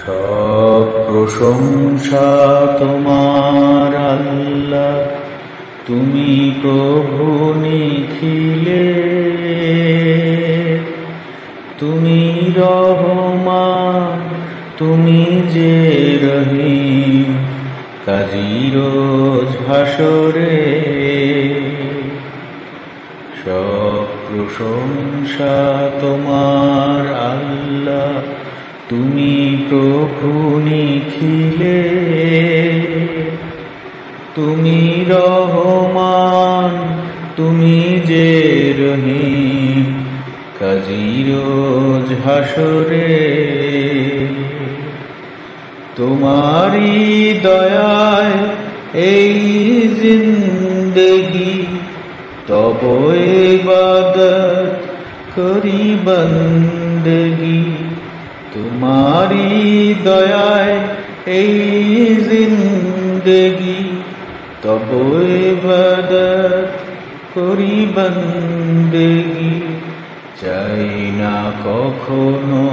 সব প্রশংসা তোমার আল্লাহ, তুমি প্রভু নিখিলে। তুমি রহমান, তুমি যে রহিম, কাজী রোজ হাসরে। সব প্রশংসা তোমার আল্লাহ, তুমি প্রভু নিখিলে। তুমি রহমান, তুমি যে রহিম, কাজী রোজ হাসরে। তোমারি দয়ায় এই জিন্দেগি, তব ইবাদত করি বন্দগি। তোমারি দয়ায় এই জিন্দেগি, তব ইবাদত করি বন্দগি। চাই না কখনো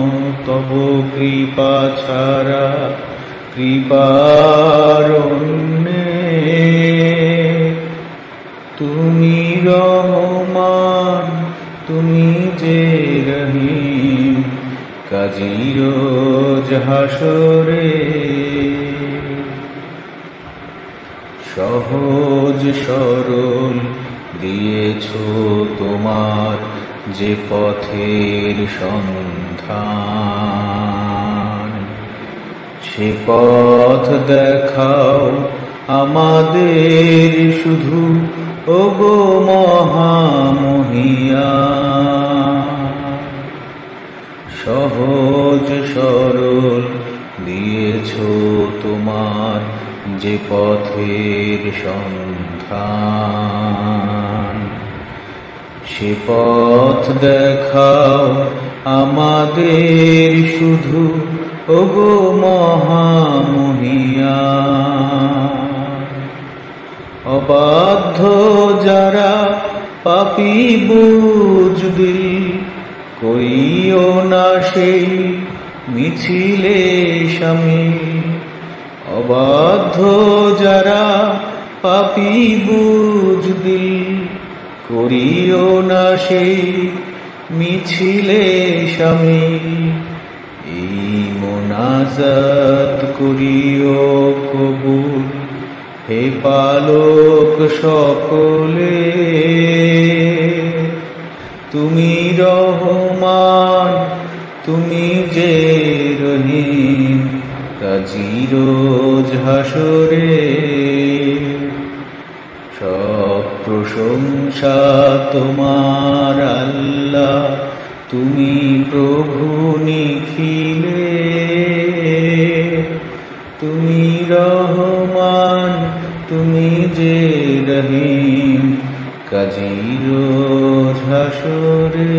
তব কৃপা ছাড়া, কৃপার অন্যে। তুমি রহমান, তুমি যে রহিম, কাজী রোজ হাসরে। সহজ সরল দিয়েছ তোমার যে পথের সন্ধান, সে পথ দেখাও আমাদের শুধু, ওগো মহামহিয়ান। সহজ সরল দিয়েছ তোমার যে পথের সন্ধান, সে পথ দেখাও আমাদের শুধু, ওগো মহামহিয়ান। অবাধ্য যারা পাপী বুঝদিল, করিও না সেই মিছিলে শামিল। অবাধ্য যারা পাপী বুঝদিল, করিও না সেই মিছিলে শামিল। এই মোনাজাত করিও কবুল, হে পালক সকলে। তুমি রহমান, তুমি যে রহিম, কাজী রোজ হাসরে। সব প্রশংসা তোমার আল্লাহ, তুমি প্রভু নিখিলে। তুমি রহমান, তুমি যে রহিম, কাজী রোজ হাসরে।